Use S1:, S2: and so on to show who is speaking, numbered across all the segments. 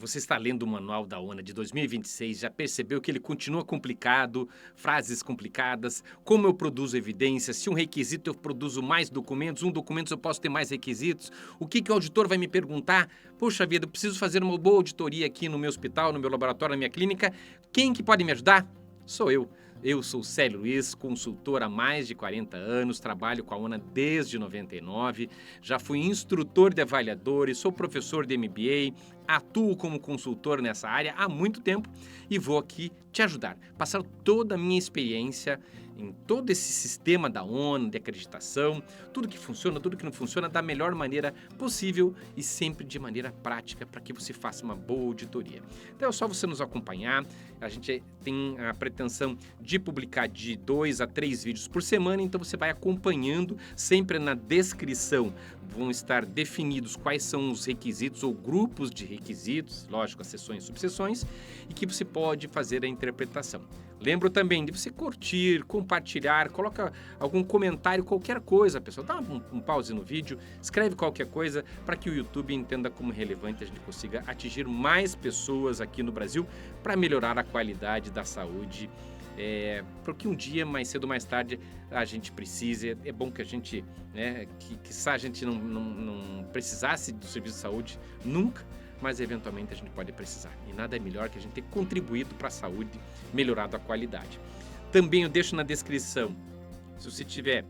S1: Você está lendo o manual da ONA de 2026, já percebeu que ele continua complicado, frases complicadas, como eu produzo evidências, se um requisito eu produzo mais documentos, um documento eu posso ter mais requisitos, o que o auditor vai me perguntar? Poxa vida, eu preciso fazer uma boa auditoria aqui no meu hospital, no meu laboratório, na minha clínica, quem que pode me ajudar? Sou eu. Eu sou Célio Luiz, consultor há mais de 40 anos, trabalho com a ONA desde 99, já fui instrutor de avaliadores, sou professor de MBA, atuo como consultor nessa área há muito tempo e vou aqui te ajudar, passar toda a minha experiência em todo esse sistema da ONU, de acreditação, tudo que funciona, tudo que não funciona, da melhor maneira possível e sempre de maneira prática para que você faça uma boa auditoria. Então é só você nos acompanhar, a gente tem a pretensão de publicar de 2 a 3 vídeos por semana, então você vai acompanhando, sempre na descrição vão estar definidos quais são os requisitos ou grupos de requisitos, lógico, as seções e subseções, e que você pode fazer a interpretação. Lembro também de você curtir, compartilhar, coloca algum comentário, qualquer coisa, pessoal. Dá um pause no vídeo, escreve qualquer coisa para que o YouTube entenda como relevante a gente consiga atingir mais pessoas aqui no Brasil para melhorar a qualidade da saúde. Porque um dia, mais cedo ou mais tarde, a gente precisa. É bom que a gente, que a gente não precisasse do serviço de saúde nunca, mas eventualmente a gente pode precisar. E nada é melhor que a gente ter contribuído para a saúde, melhorado a qualidade. Também eu deixo na descrição, se você tiver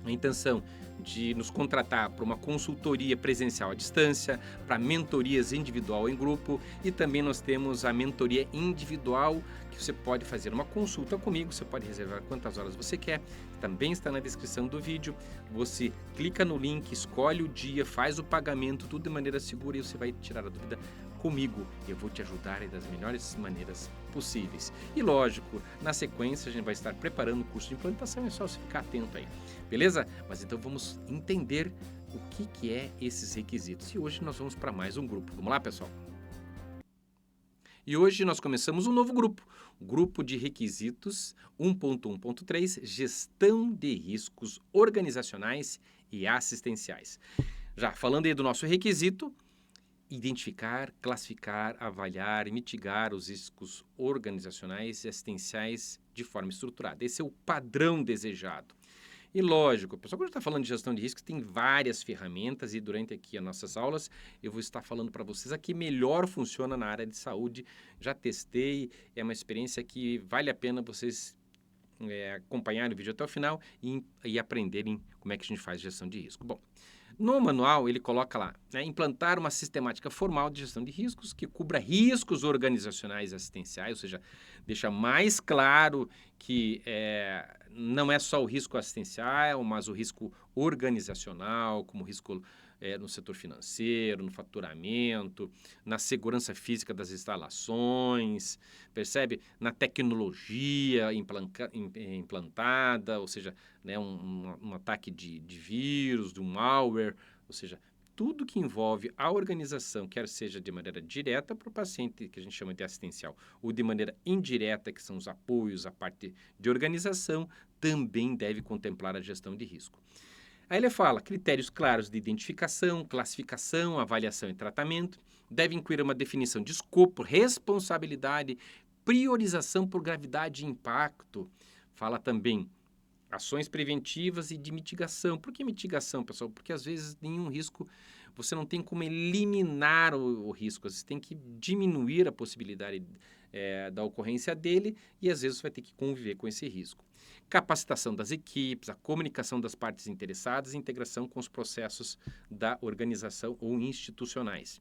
S1: a intenção de nos contratar para uma consultoria presencial à distância, para mentorias individual em grupo e também nós temos a mentoria individual que você pode fazer uma consulta comigo, você pode reservar quantas horas você quer, também está na descrição do vídeo, você clica no link, escolhe o dia, faz o pagamento, tudo de maneira segura e você vai tirar a dúvida comigo, eu vou te ajudar das melhores maneiras possíveis. E lógico, na sequência a gente vai estar preparando o curso de implantação, é só você ficar atento aí, beleza? Mas então vamos entender o que é esses requisitos. E hoje nós vamos para mais um grupo. Vamos lá, pessoal? E hoje nós começamos um novo grupo, o grupo de requisitos 1.1.3, gestão de riscos organizacionais e assistenciais. Já falando aí do nosso requisito, identificar, classificar, avaliar e mitigar os riscos organizacionais e assistenciais de forma estruturada. Esse é o padrão desejado. E lógico, pessoal, quando a gente está falando de gestão de riscos, tem várias ferramentas e durante aqui as nossas aulas eu vou estar falando para vocês a que melhor funciona na área de saúde. Já testei, é uma experiência que vale a pena vocês acompanharem o vídeo até o final e aprenderem como é que a gente faz gestão de risco. Bom, no manual, ele coloca lá, implantar uma sistemática formal de gestão de riscos que cubra riscos organizacionais e assistenciais, ou seja, deixa mais claro que não é só o risco assistencial, mas o risco organizacional, como risco no setor financeiro, no faturamento, na segurança física das instalações, percebe? Na tecnologia implantada, ou seja, um ataque de vírus, de um malware, ou seja, tudo que envolve a organização, quer seja de maneira direta para o paciente, que a gente chama de assistencial, ou de maneira indireta, que são os apoios, a parte de organização, também deve contemplar a gestão de risco. Aí ele fala, critérios claros de identificação, classificação, avaliação e tratamento, deve incluir uma definição de escopo, responsabilidade, priorização por gravidade e impacto. Fala também ações preventivas e de mitigação. Por que mitigação, pessoal? Porque às vezes nenhum risco, você não tem como eliminar o risco, você tem que diminuir a possibilidade da ocorrência dele e às vezes você vai ter que conviver com esse risco. Capacitação das equipes, a comunicação das partes interessadas e integração com os processos da organização ou institucionais.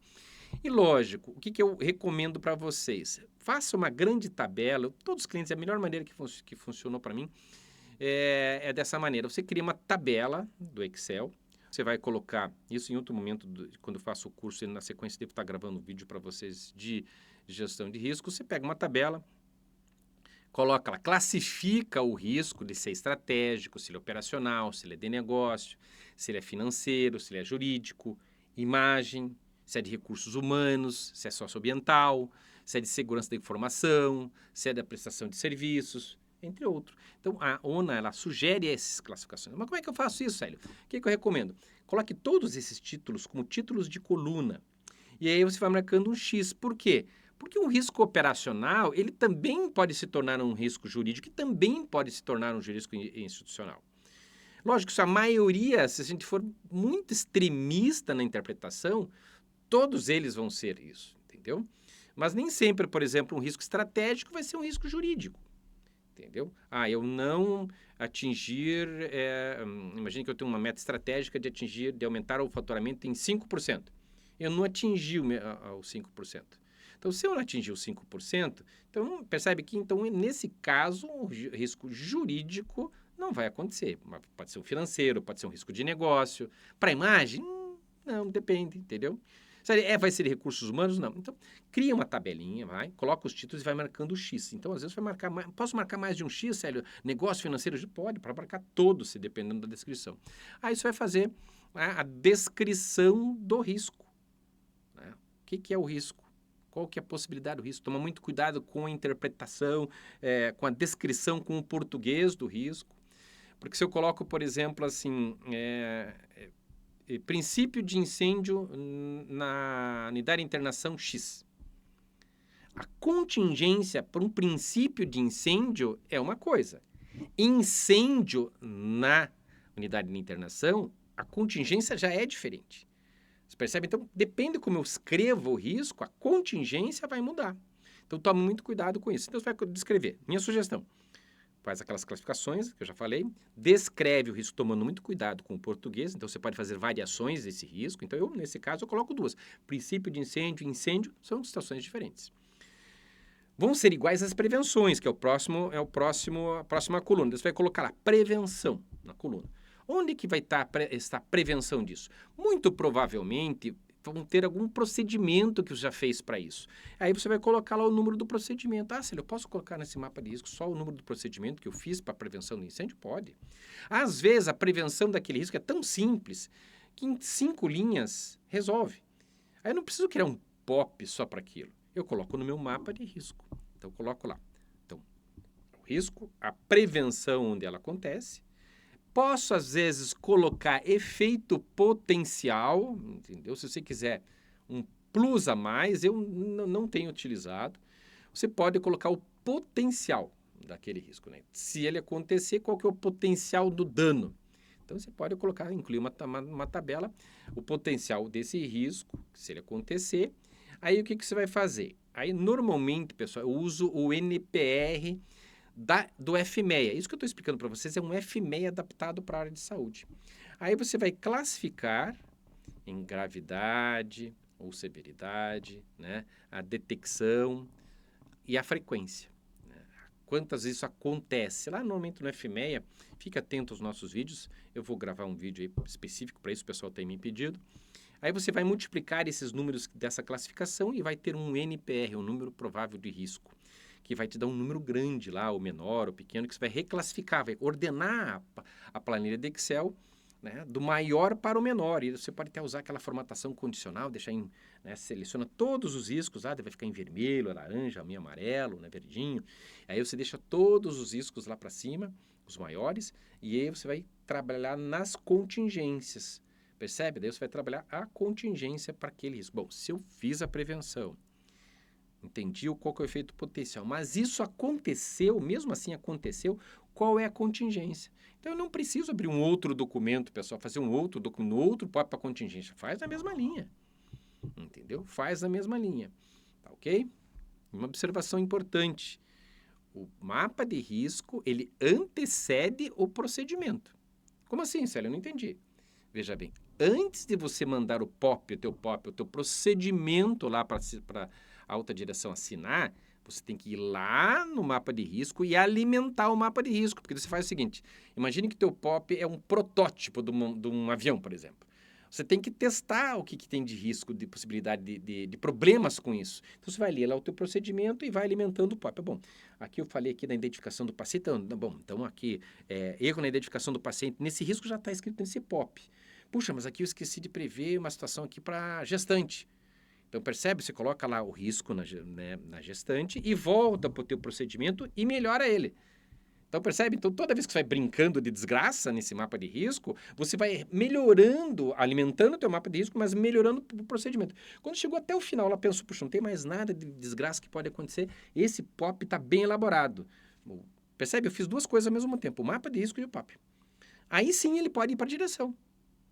S1: E lógico, o que eu recomendo para vocês? Faça uma grande tabela, todos os clientes, a melhor maneira que funcionou para mim é dessa maneira. Você cria uma tabela do Excel, você vai colocar isso em outro momento, quando eu faço o curso, e na sequência devo estar gravando um vídeo para vocês de gestão de risco. Você pega uma tabela, coloca lá, classifica o risco de ser estratégico, se ele é operacional, se ele é de negócio, se ele é financeiro, se ele é jurídico, imagem, se é de recursos humanos, se é socioambiental, se é de segurança da informação, se é da prestação de serviços, entre outros. Então, a ONA, ela sugere essas classificações. Mas como é que eu faço isso, Célio? O que eu recomendo? Coloque todos esses títulos como títulos de coluna E aí você vai marcando um X. Por quê? Porque um risco operacional, ele também pode se tornar um risco jurídico e também pode se tornar um risco institucional. Lógico, se a maioria, se a gente for muito extremista na interpretação, todos eles vão ser isso, entendeu? Mas nem sempre, por exemplo, um risco estratégico vai ser um risco jurídico, entendeu? Eu não atingir, imagine que eu tenho uma meta estratégica de aumentar o faturamento em 5%. Eu não atingi os 5%. Então, se eu não atingir os 5%, então percebe que então, nesse caso, o risco jurídico não vai acontecer. Pode ser um financeiro, pode ser um risco de negócio. Para a imagem, não, depende, entendeu? Vai ser recursos humanos? Não. Então, cria uma tabelinha, coloca os títulos e vai marcando o X. Então, às vezes, vai marcar mais. Posso marcar mais de um X, Célio? Negócio financeiro? Pode, para marcar todos, se dependendo da descrição. Aí você vai fazer a descrição do risco. Né? O que é o risco? Qual que é a possibilidade do risco? Toma muito cuidado com a interpretação, com a descrição, com o português do risco. Porque se eu coloco, por exemplo, assim, princípio de incêndio na unidade de internação X. A contingência para um princípio de incêndio é uma coisa. Incêndio na unidade de internação, a contingência já é diferente. Você percebe? Então, depende como eu escrevo o risco, a contingência vai mudar. Então, tome muito cuidado com isso. Então, você vai descrever. Minha sugestão. Faz aquelas classificações que eu já falei, descreve o risco tomando muito cuidado com o português, então você pode fazer variações desse risco. Então, nesse caso, eu coloco duas. Princípio de incêndio e incêndio são situações diferentes. Vão ser iguais às prevenções, que é a próxima coluna. Então, você vai colocar lá, prevenção, na coluna. Onde que vai estar a prevenção disso? Muito provavelmente vão ter algum procedimento que você já fez para isso. Aí você vai colocar lá o número do procedimento. Célio, eu posso colocar nesse mapa de risco só o número do procedimento que eu fiz para a prevenção do incêndio? Pode. Às vezes, a prevenção daquele risco é tão simples que em 5 linhas resolve. Aí eu não preciso criar um POP só para aquilo. Eu coloco no meu mapa de risco. Então, eu coloco lá. Então, o risco, a prevenção onde ela acontece. Posso, às vezes, colocar efeito potencial, entendeu? Se você quiser um plus a mais, eu não tenho utilizado. Você pode colocar o potencial daquele risco, né? Se ele acontecer, qual que é o potencial do dano? Então, você pode incluir uma tabela, o potencial desse risco, se ele acontecer. Aí, o que você vai fazer? Aí, normalmente, pessoal, eu uso o NPR do FMEA. Isso que eu estou explicando para vocês é um FMEA adaptado para a área de saúde. Aí você vai classificar em gravidade ou severidade, né, a detecção e a frequência. Né? Quantas vezes isso acontece? Lá normalmente no FMEA, fica atento aos nossos vídeos, eu vou gravar um vídeo aí específico para isso, o pessoal tem me pedido. Aí você vai multiplicar esses números dessa classificação e vai ter um NPR, um número provável de risco, que vai te dar um número grande lá, ou menor, ou pequeno, que você vai reclassificar, vai ordenar a planilha de Excel, né, do maior para o menor. E você pode até usar aquela formatação condicional, deixar seleciona todos os riscos, vai ficar em vermelho, laranja, em amarelo, né, verdinho. Aí você deixa todos os riscos lá para cima, os maiores, e aí você vai trabalhar nas contingências. Percebe? Daí você vai trabalhar a contingência para aquele risco. Bom, se eu fiz a prevenção, entendi qual que é o efeito potencial, mas isso aconteceu, mesmo assim aconteceu, qual é a contingência? Então, eu não preciso abrir um outro documento, pessoal, fazer um outro documento, outro para a contingência. Faz na mesma linha, entendeu? Faz na mesma linha, tá ok? Uma observação importante, o mapa de risco, ele antecede o procedimento. Como assim, Célio? Eu não entendi. Veja bem, antes de você mandar o teu procedimento lá para a alta direção assinar, você tem que ir lá no mapa de risco e alimentar o mapa de risco, porque você faz o seguinte, imagine que teu POP é um protótipo de um avião, por exemplo. Você tem que testar o que tem de risco, de possibilidade de problemas com isso. Então, você vai ler lá o teu procedimento e vai alimentando o POP. Bom, aqui eu falei aqui da identificação do paciente. Então aqui, erro na identificação do paciente. Nesse risco já está escrito nesse POP. Puxa, mas aqui eu esqueci de prever uma situação aqui para gestante. Então, percebe? Você coloca lá o risco na gestante e volta para o teu procedimento e melhora ele. Então, percebe? Então, toda vez que você vai brincando de desgraça nesse mapa de risco, você vai melhorando, alimentando o teu mapa de risco, mas melhorando o procedimento. Quando chegou até o final, ela pensou, puxa, não tem mais nada de desgraça que pode acontecer, esse POP está bem elaborado. Percebe? Eu fiz duas coisas ao mesmo tempo, o mapa de risco e o POP. Aí sim ele pode ir para a direção,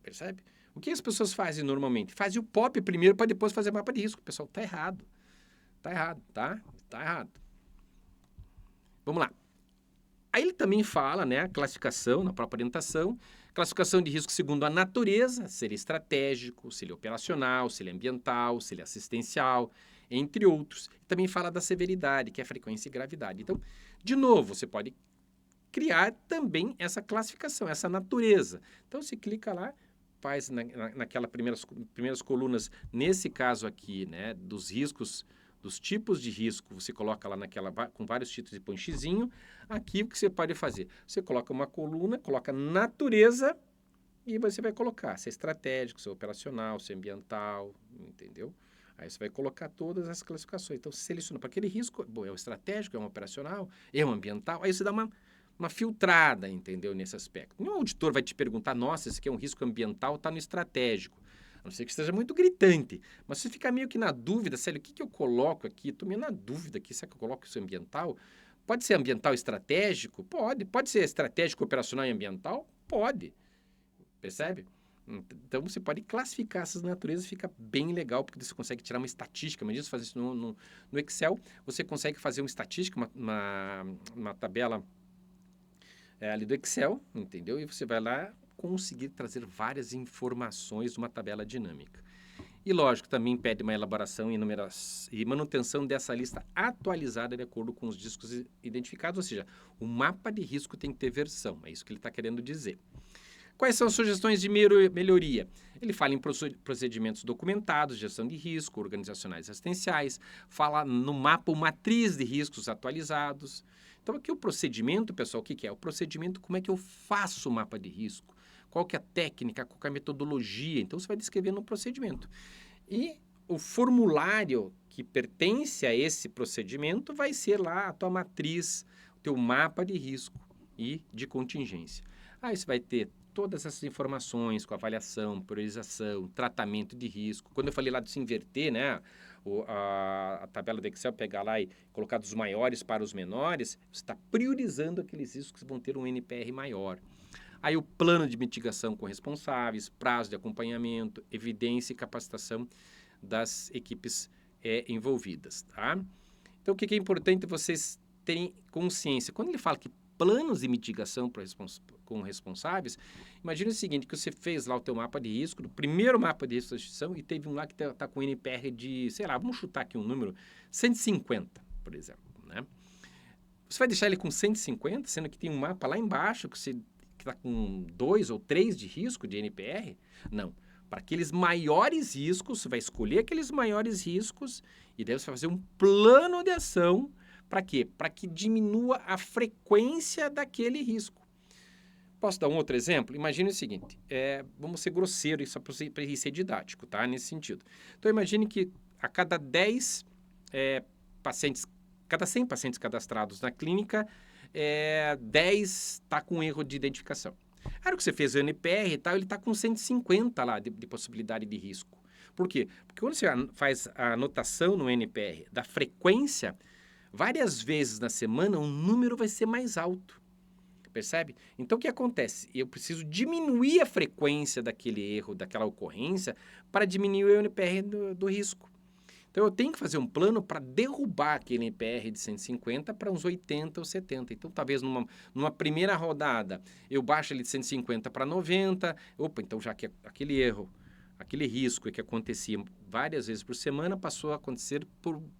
S1: percebe? O que as pessoas fazem normalmente? Fazem o POP primeiro para depois fazer mapa de risco. Pessoal, tá errado. Tá errado, tá? Tá errado. Vamos lá. Aí ele também fala, né, a classificação na própria orientação, classificação de risco segundo a natureza, se ele é estratégico, se ele é operacional, se ele é ambiental, se ele é assistencial, entre outros. Também fala da severidade, que é a frequência e gravidade. Então, de novo, você pode criar também essa classificação, essa natureza. Então, você clica lá, faz naquelas primeiras colunas, nesse caso aqui, né, dos riscos, dos tipos de risco, você coloca lá naquela, com vários títulos e põe xizinho. Aqui o que você pode fazer? Você coloca uma coluna, coloca natureza e você vai colocar se é estratégico, se é operacional, se é ambiental, entendeu? Aí você vai colocar todas as classificações. Então, você seleciona para aquele risco, bom, é um estratégico, é um operacional, é um ambiental, aí você dá uma filtrada, entendeu, nesse aspecto. Nenhum auditor vai te perguntar, nossa, esse aqui é um risco ambiental, está no estratégico. A não ser que esteja muito gritante. Mas você fica meio que na dúvida, sério, o que eu coloco aqui? Estou meio na dúvida aqui, será que eu coloco isso ambiental? Pode ser ambiental estratégico? Pode. Pode ser estratégico, operacional e ambiental? Pode. Percebe? Então, você pode classificar essas naturezas, fica bem legal, porque você consegue tirar uma estatística. Mas isso, fazer isso no Excel, você consegue fazer uma estatística, uma tabela ali do Excel, entendeu? E você vai lá conseguir trazer várias informações de uma tabela dinâmica. E, lógico, também pede uma elaboração e manutenção dessa lista atualizada de acordo com os riscos identificados, ou seja, o mapa de risco tem que ter versão, é isso que ele está querendo dizer. Quais são as sugestões de melhoria? Ele fala em procedimentos documentados, gestão de risco, organizacionais e assistenciais, fala no mapa uma matriz de riscos atualizados. Então, aqui o procedimento, pessoal, o que é? O procedimento, como é que eu faço o mapa de risco? Qual que é a técnica, qual que é a metodologia? Então, você vai descrever no procedimento. E o formulário que pertence a esse procedimento vai ser lá a tua matriz, o teu mapa de risco e de contingência. Aí você vai ter todas essas informações com avaliação, priorização, tratamento de risco. Quando eu falei lá de se inverter, né, a tabela do Excel, pegar lá e colocar dos maiores para os menores, você está priorizando aqueles riscos que vão ter um NPR maior. Aí o plano de mitigação com responsáveis, prazo de acompanhamento, evidência e capacitação das equipes envolvidas, tá? Então, o que é importante vocês terem consciência? Quando ele fala que planos de mitigação com responsáveis, imagine o seguinte, que você fez lá o teu mapa de risco, o primeiro mapa de risco da instituição, e teve um lá que está com NPR de, sei lá, vamos chutar aqui um número, 150, por exemplo, né? Você vai deixar ele com 150, sendo que tem um mapa lá embaixo que está com 2 ou 3 de risco de NPR? Não. Para aqueles maiores riscos, você vai escolher aqueles maiores riscos e daí você vai fazer um plano de ação. Para quê? Para que diminua a frequência daquele risco. Posso dar um outro exemplo? Imagine o seguinte, vamos ser grosseiros só para ser didático, tá? Nesse sentido. Então, imagine que a cada 10 pacientes, cada 100 pacientes cadastrados na clínica, 10 está com erro de identificação. A hora que você fez o NPR e tal, ele está com 150 lá de possibilidade de risco. Por quê? Porque quando você faz a anotação no NPR da frequência, várias vezes na semana o número vai ser mais alto. Percebe? Então, o que acontece? Eu preciso diminuir a frequência daquele erro, daquela ocorrência, para diminuir o NPR do risco. Então, eu tenho que fazer um plano para derrubar aquele NPR de 150 para uns 80 ou 70. Então, talvez numa primeira rodada, eu baixo ele de 150 para 90. Opa, então já que aquele erro, aquele risco que acontecia várias vezes por semana, passou a acontecer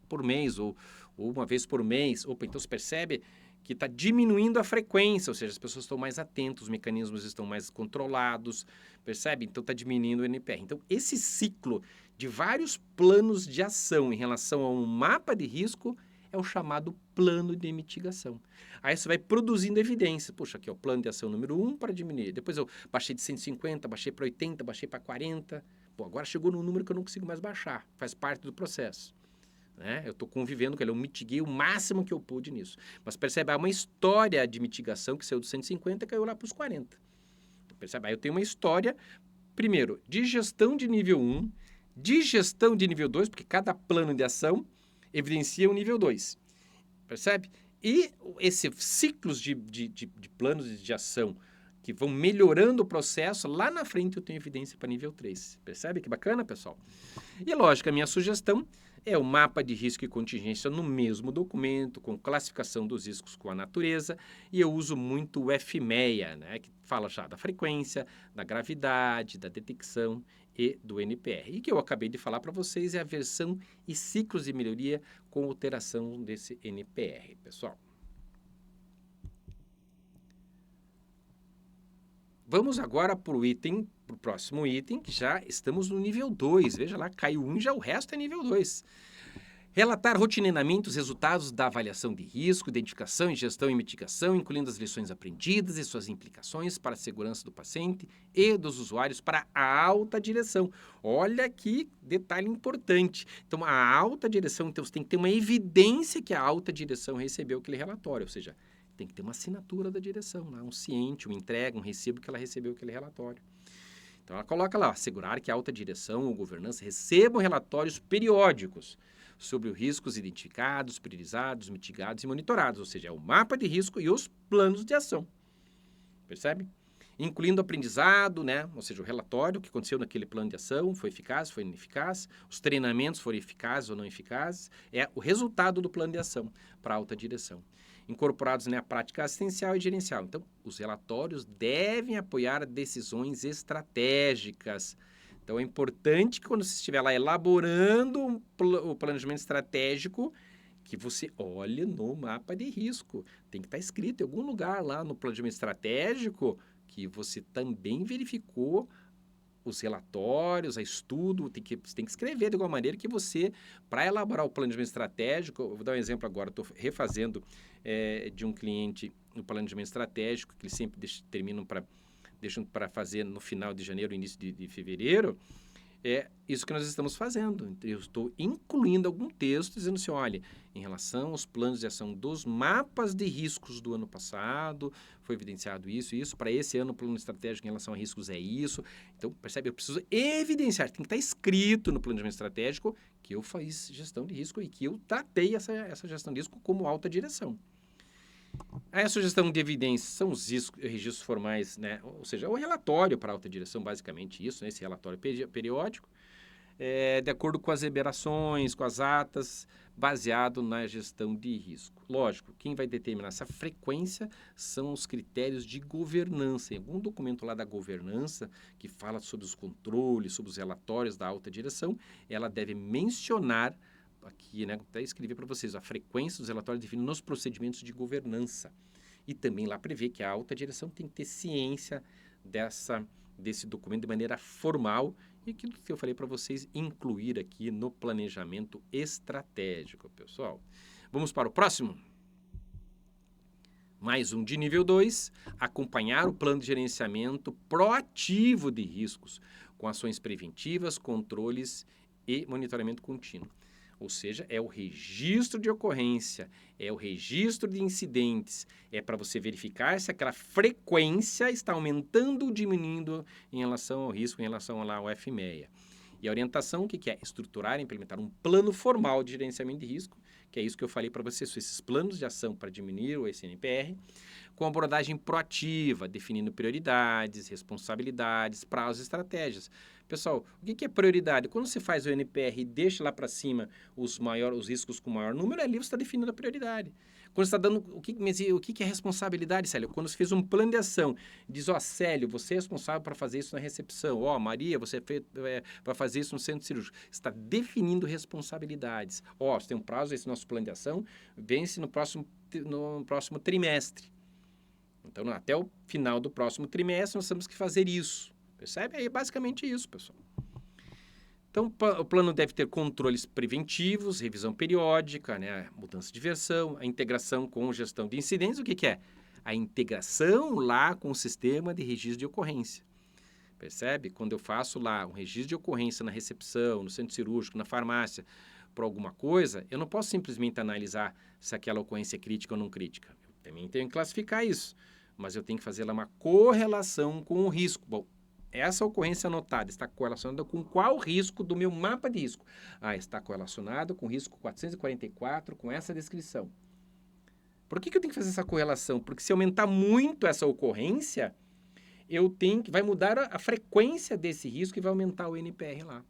S1: por mês ou uma vez por mês. Opa, então você percebe que está diminuindo a frequência, ou seja, as pessoas estão mais atentas, os mecanismos estão mais controlados, percebe? Então, está diminuindo o NPR. Então, esse ciclo de vários planos de ação em relação a um mapa de risco é o chamado plano de mitigação. Aí você vai produzindo evidência. Puxa, aqui é o plano de ação número 1 para diminuir. Depois eu baixei de 150, baixei para 80, baixei para 40. Pô, agora chegou num número que eu não consigo mais baixar. Faz parte do processo. né? Eu estou convivendo com ele, eu mitiguei o máximo que eu pude nisso. Mas percebe, há uma história de mitigação que saiu dos 150 e caiu lá para os 40. Percebe? Aí eu tenho uma história, primeiro, de gestão de nível 1, de gestão de nível 2, porque cada plano de ação evidencia o nível 2. Percebe? E esses ciclos de planos de ação que vão melhorando o processo, lá na frente eu tenho evidência para nível 3. Percebe que bacana, pessoal? E lógico, a minha sugestão é o mapa de risco e contingência no mesmo documento, com classificação dos riscos com a natureza, e eu uso muito o FMEA, né, que fala já da frequência, da gravidade, da detecção e do NPR. E que eu acabei de falar para vocês é a versão e ciclos de melhoria com alteração desse NPR, pessoal. Vamos agora para o próximo item, que já estamos no nível 2. Veja lá, caiu 1, já o resto é nível 2. Relatar rotineiramente os resultados da avaliação de risco, identificação, gestão e mitigação, incluindo as lições aprendidas e suas implicações para a segurança do paciente e dos usuários para a alta direção. Olha que detalhe importante. Então, a alta direção, então, você tem que ter uma evidência que a alta direção recebeu aquele relatório, ou seja, tem que ter uma assinatura da direção, um ciente, uma entrega, um recibo que ela recebeu aquele relatório. Então, ela coloca lá, assegurar que a alta direção ou governança recebam relatórios periódicos sobre os riscos identificados, priorizados, mitigados e monitorados, ou seja, é o mapa de risco e os planos de ação. Percebe? Incluindo aprendizado, né? Ou seja, o relatório que aconteceu naquele plano de ação, foi eficaz, foi ineficaz, os treinamentos foram eficazes ou não eficazes, é o resultado do plano de ação para a alta direção. Incorporados na prática assistencial e gerencial. Então, os relatórios devem apoiar decisões estratégicas. Então, é importante que quando você estiver lá elaborando o planejamento estratégico, que você olhe no mapa de risco. Tem que estar escrito em algum lugar lá no planejamento estratégico que você também verificou os relatórios, a estudo, você tem que escrever de alguma maneira que você, para elaborar o planejamento estratégico, eu vou dar um exemplo agora, estou refazendo de um cliente o planejamento estratégico, que eles sempre deixam para fazer no final de janeiro, início de fevereiro. É isso que nós estamos fazendo. Eu estou incluindo algum texto dizendo assim, olha, em relação aos planos de ação dos mapas de riscos do ano passado, foi evidenciado isso e isso. Para esse ano, o plano estratégico em relação a riscos é isso. Então, percebe? Eu preciso evidenciar, tem que estar escrito no planejamento estratégico que eu fiz gestão de risco e que eu tratei essa gestão de risco como alta direção. A sugestão de evidências são os registros formais, né? Ou seja, o relatório para a alta direção, basicamente isso, né? Esse relatório periódico, de acordo com as liberações, com as atas, baseado na gestão de risco. Lógico, quem vai determinar essa frequência são os critérios de governança. Em algum documento lá da governança, que fala sobre os controles, sobre os relatórios da alta direção, ela deve mencionar aqui, né, até escrevi para vocês, a frequência dos relatórios definidos nos procedimentos de governança. E também lá prevê que a alta direção tem que ter ciência desse documento de maneira formal e que eu falei para vocês incluir aqui no planejamento estratégico, pessoal. Vamos para o próximo? Mais um de nível 2, acompanhar o plano de gerenciamento proativo de riscos, com ações preventivas, controles e monitoramento contínuo. Ou seja, é o registro de ocorrência, é o registro de incidentes, é para você verificar se aquela frequência está aumentando ou diminuindo em relação ao risco, em relação lá ao FMEA. E a orientação, o que é? Estruturar e implementar um plano formal de gerenciamento de risco, que é isso que eu falei para vocês, esses planos de ação para diminuir o SNPR, com abordagem proativa, definindo prioridades, responsabilidades, prazos e estratégias. Pessoal, o que é prioridade? Quando você faz o NPR e deixa lá para cima os riscos com maior número, ali você está definindo a prioridade. Quando você está dando... O que é responsabilidade, Célio? Quando você fez um plano de ação, diz, Célio, você é responsável para fazer isso na recepção. Maria, você é para fazer isso no centro cirúrgico. Você está definindo responsabilidades. Você tem um prazo, esse nosso plano de ação vence no próximo trimestre. Então, até o final do próximo trimestre, nós temos que fazer isso. Percebe? É basicamente isso, pessoal. Então, o plano deve ter controles preventivos, revisão periódica, né, mudança de versão, a integração com gestão de incidentes. O que é? A integração lá com o sistema de registro de ocorrência. Percebe? Quando eu faço lá um registro de ocorrência na recepção, no centro cirúrgico, na farmácia, por alguma coisa, eu não posso simplesmente analisar se aquela ocorrência é crítica ou não crítica. Eu também tenho que classificar isso, mas eu tenho que fazer lá uma correlação com o risco. Bom, essa ocorrência anotada está correlacionada com qual risco do meu mapa de risco? Ah, está correlacionado com o risco 444, com essa descrição. Por que eu tenho que fazer essa correlação? Porque se aumentar muito essa ocorrência, vai mudar a frequência desse risco e vai aumentar o NPR lá.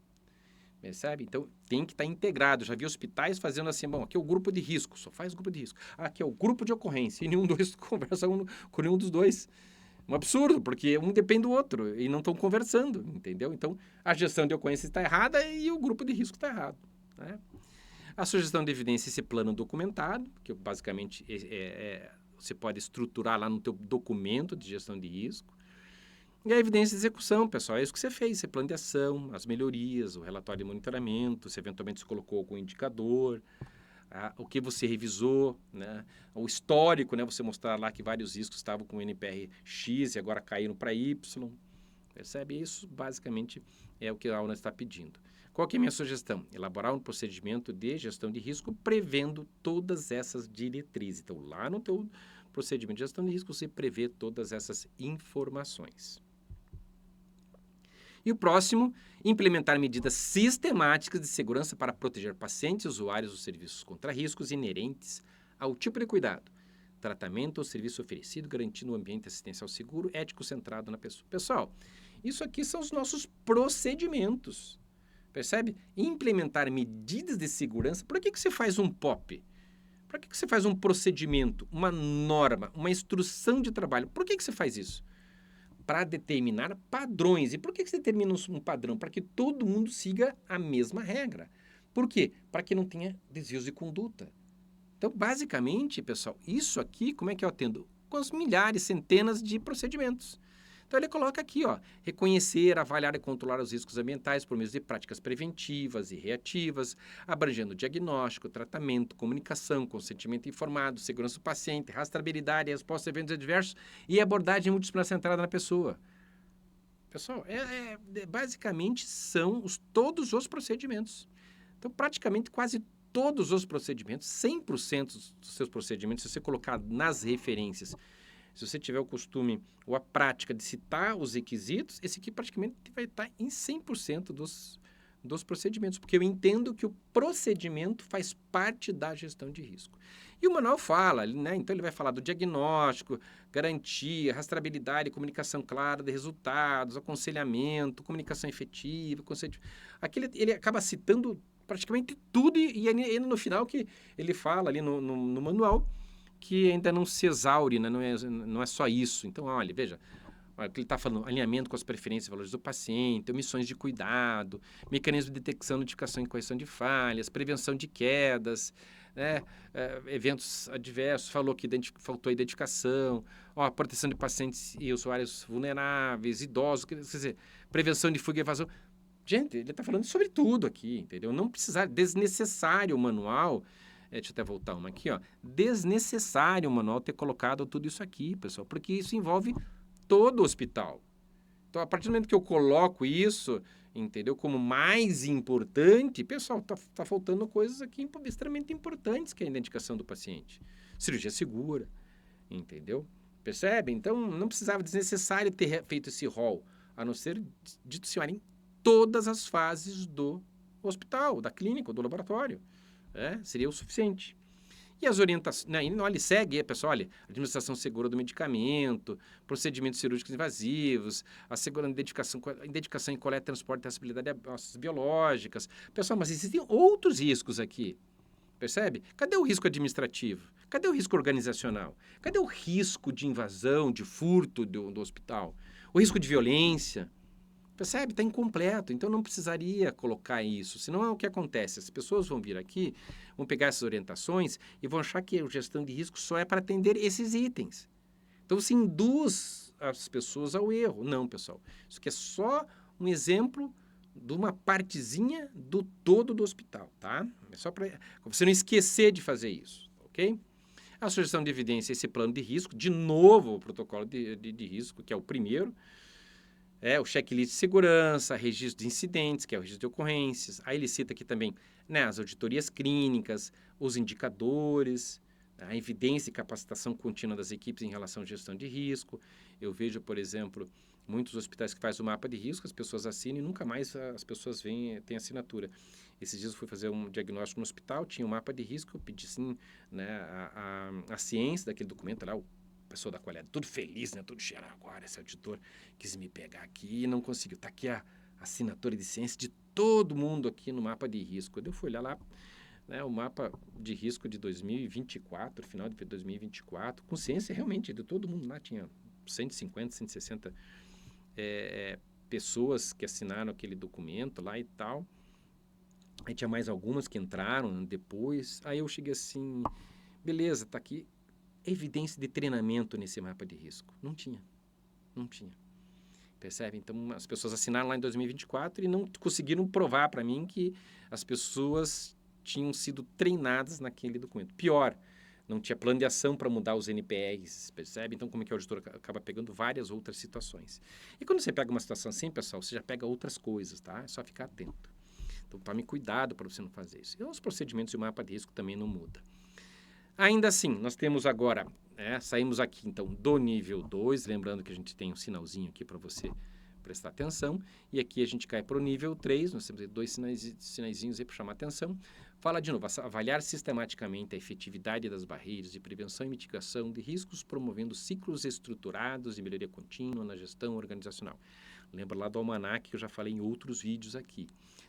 S1: Percebe? Então, tem que estar integrado. Já vi hospitais fazendo assim, bom, aqui é o grupo de risco, só faz grupo de risco. Aqui é o grupo de ocorrência, e nenhum dois conversa com nenhum dos dois. Um absurdo, porque um depende do outro e não estão conversando, entendeu? Então, a gestão de ocorrência está errada e o grupo de risco está errado, né? A sugestão de evidência é esse plano documentado, que basicamente você pode estruturar lá no teu documento de gestão de risco. E a evidência de execução, pessoal, é isso que você fez, esse plano de ação, as melhorias, o relatório de monitoramento, se eventualmente você colocou algum indicador, o que você revisou, né? O histórico, né? Você mostrar lá que vários riscos estavam com NPR X e agora caíram para Y. Percebe? Isso basicamente é o que a AUNA está pedindo. Qual que é a minha sugestão? Elaborar um procedimento de gestão de risco prevendo todas essas diretrizes. Então, lá no teu procedimento de gestão de risco, você prevê todas essas informações. E o próximo, implementar medidas sistemáticas de segurança para proteger pacientes e usuários dos serviços contra riscos inerentes ao tipo de cuidado, tratamento ou serviço oferecido, garantindo um ambiente assistencial seguro, ético, centrado na pessoa. Pessoal, isso aqui são os nossos procedimentos. Percebe? Implementar medidas de segurança. Por que você faz um POP? Para que você faz um procedimento, uma norma, uma instrução de trabalho? Por que você faz isso? Para determinar padrões. E por que você determina um padrão? Para que todo mundo siga a mesma regra. Por quê? Para que não tenha desvios de conduta. Então, basicamente, pessoal, isso aqui, como é que eu atendo? Com as milhares, centenas de procedimentos. Então, ele coloca aqui, ó, reconhecer, avaliar e controlar os riscos ambientais por meio de práticas preventivas e reativas, abrangendo diagnóstico, tratamento, comunicação, consentimento informado, segurança do paciente, rastreabilidade, resposta a eventos adversos e abordagem multidisciplinar centrada na pessoa. Pessoal, basicamente são todos os procedimentos. Então, praticamente quase todos os procedimentos, 100% dos seus procedimentos, se você colocar nas referências, se você tiver o costume ou a prática de citar os requisitos, esse aqui praticamente vai estar em 100% dos procedimentos, porque eu entendo que o procedimento faz parte da gestão de risco. E o manual fala, né? Então ele vai falar do diagnóstico, garantia, rastreabilidade, comunicação clara de resultados, aconselhamento, comunicação efetiva, aqui ele acaba citando praticamente tudo e ainda no final que ele fala ali no manual que ainda não se exaure, né? Não é só isso. Então, olha, veja, o que ele está falando, alinhamento com as preferências e valores do paciente, omissões de cuidado, mecanismo de detecção, notificação e correção de falhas, prevenção de quedas, né? Eventos adversos, falou que faltou identificação, proteção de pacientes e usuários vulneráveis, idosos, quer dizer, prevenção de fuga e evasão. Gente, ele está falando sobre tudo aqui, entendeu? Não precisar, desnecessário o manual. Deixa eu até voltar uma aqui, ó. Desnecessário o manual ter colocado tudo isso aqui, pessoal, porque isso envolve todo o hospital. Então, a partir do momento que eu coloco isso, entendeu, como mais importante, pessoal, tá faltando coisas aqui extremamente importantes, que é a identificação do paciente. Cirurgia segura, entendeu? Percebe? Então, não precisava desnecessário ter feito esse rol, a não ser dito assim, olha, em todas as fases do hospital, da clínica, do laboratório. Seria o suficiente. E as orientações, né? Ele segue, pessoal, olha, administração segura do medicamento, procedimentos cirúrgicos invasivos, assegurando identificação e coleta, transporte e acessibilidade a amostras biológicas. Pessoal, mas existem outros riscos aqui, percebe? Cadê o risco administrativo? Cadê o risco organizacional? Cadê o risco de invasão, de furto do hospital? O risco de violência? Percebe? Está incompleto, então não precisaria colocar isso. Senão é o que acontece. As pessoas vão vir aqui, vão pegar essas orientações e vão achar que a gestão de risco só é para atender esses itens. Então você induz as pessoas ao erro. Não, pessoal. Isso aqui é só um exemplo de uma partezinha do todo do hospital, tá? É só para você não esquecer de fazer isso, ok? A sugestão de evidência é esse plano de risco. De novo, o protocolo de risco, que é o primeiro. O checklist de segurança, registro de incidentes, que é o registro de ocorrências. Aí ele cita aqui também né, as auditorias clínicas, os indicadores, a evidência e capacitação contínua das equipes em relação à gestão de risco. Eu vejo, por exemplo, muitos hospitais que fazem o mapa de risco, as pessoas assinam e nunca mais as pessoas têm assinatura. Esses dias eu fui fazer um diagnóstico no hospital, tinha um mapa de risco, eu pedi sim, né, a ciência daquele documento lá, o pessoa da qualidade, tudo feliz, né, todo cheirado. Agora esse auditor quis me pegar aqui e não conseguiu. Está aqui a assinatura de ciência de todo mundo aqui no mapa de risco. Eu fui olhar lá, né, o mapa de risco de 2024, final de 2024, com ciência realmente de todo mundo lá, tinha 150, 160 pessoas que assinaram aquele documento lá e tal. Aí tinha mais algumas que entraram depois. Aí eu cheguei assim, beleza, tá aqui evidência de treinamento nesse mapa de risco. Não tinha. Percebe? Então as pessoas assinaram lá em 2024 e não conseguiram provar para mim que as pessoas tinham sido treinadas naquele documento. Pior, não tinha plano de ação para mudar os NPRs, percebe? Então, como é que o auditor acaba pegando várias outras situações? E quando você pega uma situação assim, pessoal, você já pega outras coisas, tá? É só ficar atento. Então, tome cuidado para você não fazer isso. E os procedimentos de mapa de risco também não mudam. Ainda assim, nós temos agora, saímos aqui, então, do nível 2, lembrando que a gente tem um sinalzinho aqui para você prestar atenção, e aqui a gente cai para o nível 3, nós temos dois sinaizinhos aí para chamar atenção. Fala de novo, avaliar sistematicamente a efetividade das barreiras de prevenção e mitigação de riscos, promovendo ciclos estruturados de melhoria contínua na gestão organizacional. Lembra lá do almanaque que eu já falei em outros vídeos aqui.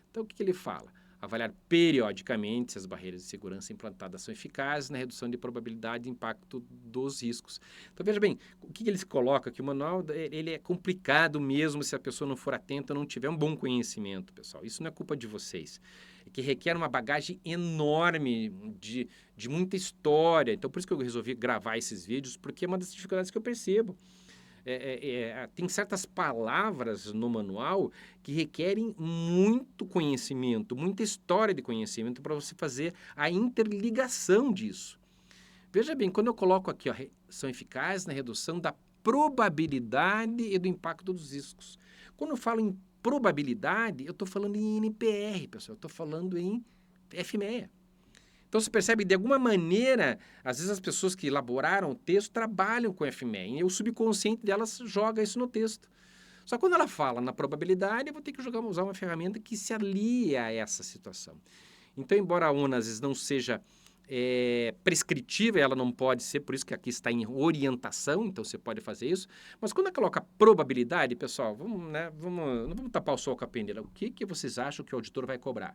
S1: Então, o que ele fala? Avaliar periodicamente se as barreiras de segurança implantadas são eficazes na redução de probabilidade e impacto dos riscos. Então, veja bem, o que eles colocam aqui? O manual ele é complicado mesmo se a pessoa não for atenta, não tiver um bom conhecimento, pessoal. Isso não é culpa de vocês. É que requer uma bagagem enorme de muita história. Então, por isso que eu resolvi gravar esses vídeos, porque é uma das dificuldades que eu percebo. Tem certas palavras no manual que requerem muito conhecimento, muita história de conhecimento para você fazer a interligação disso. Veja bem, quando eu coloco aqui, ó, são eficazes na redução da probabilidade e do impacto dos riscos. Quando eu falo em probabilidade, eu estou falando em NPR, pessoal, eu estou falando em FMEA. Então, você percebe, de alguma maneira, às vezes as pessoas que elaboraram o texto trabalham com FMEA e o subconsciente delas joga isso no texto. Só que quando ela fala na probabilidade, eu vou ter que usar uma ferramenta que se alia a essa situação. Então, embora a ONA às vezes não seja prescritiva, ela não pode ser, por isso que aqui está em orientação, então você pode fazer isso. Mas quando ela coloca probabilidade, pessoal, não vamos tapar o sol com a peneira. O que vocês acham que o auditor vai cobrar?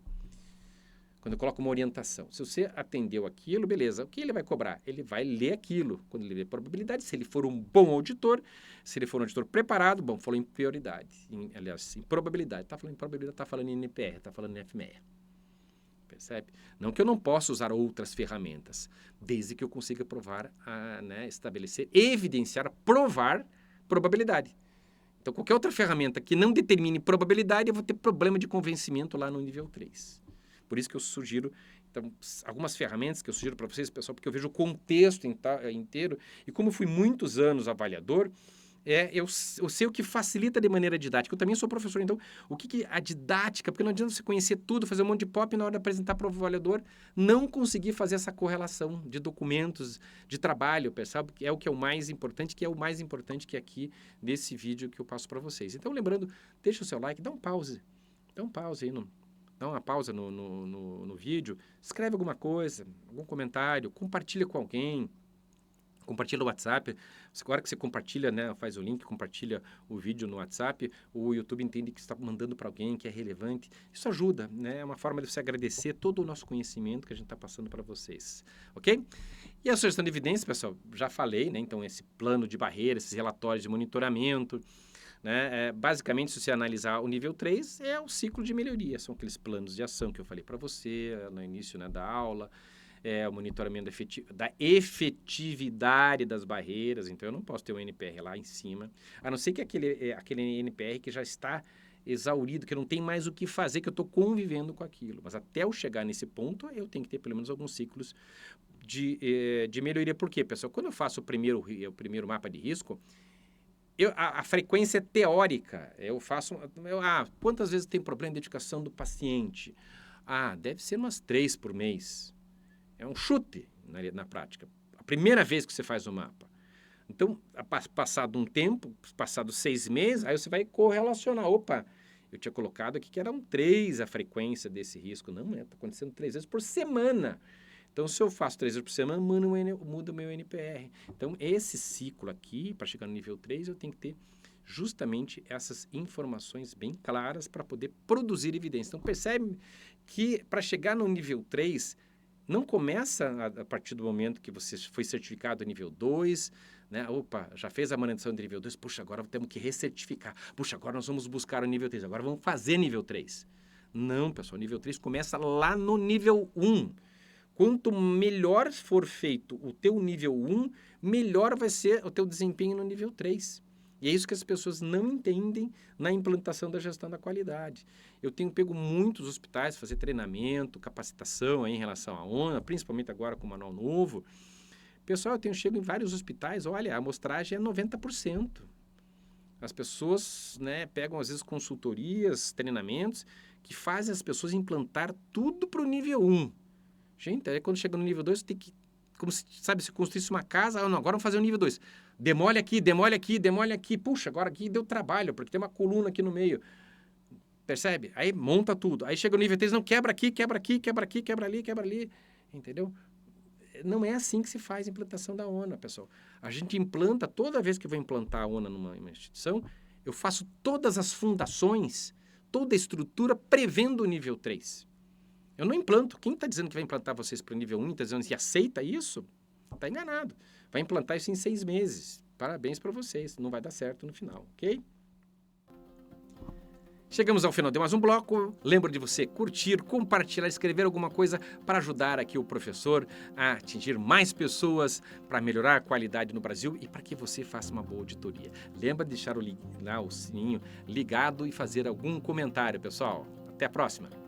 S1: Quando eu coloco uma orientação, se você atendeu aquilo, beleza, o que ele vai cobrar? Ele vai ler aquilo, quando ele lê probabilidade, se ele for um bom auditor, se ele for um auditor preparado, bom, falou em prioridade, aliás, em probabilidade, está falando em probabilidade, está falando em NPR, está falando em FMEA, percebe? Não que eu não possa usar outras ferramentas, desde que eu consiga provar, estabelecer, evidenciar, provar probabilidade. Então, qualquer outra ferramenta que não determine probabilidade, eu vou ter problema de convencimento lá no nível 3. Por isso que eu sugiro, então, algumas ferramentas que eu sugiro para vocês, pessoal, porque eu vejo o contexto inteiro, e como eu fui muitos anos avaliador, eu sei o que facilita de maneira didática. Eu também sou professor, então, o que a didática, porque não adianta você conhecer tudo, fazer um monte de pop e na hora de apresentar para o avaliador, não conseguir fazer essa correlação de documentos, de trabalho, percebe? É o que é o mais importante, que é o mais importante que é aqui nesse vídeo que eu passo para vocês. Então, lembrando, deixa o seu like, dá um pause aí dá uma pausa no vídeo, escreve alguma coisa, algum comentário, compartilha com alguém, compartilha no WhatsApp. Agora que você compartilha, faz o link, compartilha o vídeo no WhatsApp, o YouTube entende que você está mandando para alguém que é relevante. Isso ajuda, é uma forma de você agradecer todo o nosso conhecimento que a gente está passando para vocês, ok? E a sugestão de evidência, pessoal, já falei, então esse plano de barreira, esses relatórios de monitoramento, basicamente, se você analisar o nível 3, é o ciclo de melhoria. São aqueles planos de ação que eu falei para você no início da aula, o monitoramento da efetividade das barreiras. Então, eu não posso ter um NPR lá em cima, a não ser que aquele NPR que já está exaurido, que não tem mais o que fazer, que eu estou convivendo com aquilo. Mas até eu chegar nesse ponto, eu tenho que ter pelo menos alguns ciclos de melhoria. Por quê, pessoal? Quando eu faço o primeiro mapa de risco, a frequência é teórica. Eu faço... quantas vezes tem problema de identificação do paciente? Ah, deve ser umas 3 por mês. É um chute na prática. A primeira vez que você faz o mapa. Então, passado um tempo, passado 6 meses, aí você vai correlacionar. Opa, eu tinha colocado aqui que eram 3 a frequência desse risco. Não, está acontecendo 3 vezes por semana. Então, se eu faço 3 vezes por semana, muda o meu NPR. Então, esse ciclo aqui, para chegar no nível 3, eu tenho que ter justamente essas informações bem claras para poder produzir evidência. Então, percebe que para chegar no nível 3, não começa a partir do momento que você foi certificado nível 2, né? Opa, já fez a manutenção de nível 2, puxa, agora temos que recertificar. Puxa, agora nós vamos buscar o nível 3, agora vamos fazer nível 3. Não, pessoal, nível 3 começa lá no nível 1. Quanto melhor for feito o teu nível 1, melhor vai ser o teu desempenho no nível 3. E é isso que as pessoas não entendem na implantação da gestão da qualidade. Eu tenho pego muitos hospitais fazer treinamento, capacitação aí em relação à ONA, principalmente agora com o manual novo. Pessoal, eu chego em vários hospitais, olha, a amostragem é 90%. As pessoas, né, pegam às vezes consultorias, treinamentos, que fazem as pessoas implantar tudo para o nível 1. Gente, aí quando chega no nível 2, você tem que, como se, sabe, se construísse uma casa, não, agora vamos fazer o nível 2. Demole aqui, demole aqui, demole aqui. Puxa, agora aqui deu trabalho, porque tem uma coluna aqui no meio. Percebe? Aí monta tudo. Aí chega no nível 3, não, quebra aqui, quebra aqui, quebra aqui, quebra ali, quebra ali. Entendeu? Não é assim que se faz a implantação da ONA, pessoal. A gente implanta, toda vez que eu vou implantar a ONA numa instituição, eu faço todas as fundações, toda a estrutura prevendo o nível 3. Eu não implanto. Quem está dizendo que vai implantar vocês para o nível 1, está dizendo que aceita isso, está enganado. Vai implantar isso em 6 meses. Parabéns para vocês. Não vai dar certo no final, ok? Chegamos ao final de mais um bloco. Lembro de você curtir, compartilhar, escrever alguma coisa para ajudar aqui o professor a atingir mais pessoas, para melhorar a qualidade no Brasil e para que você faça uma boa auditoria. Lembra de deixar o sininho ligado e fazer algum comentário, pessoal. Até a próxima!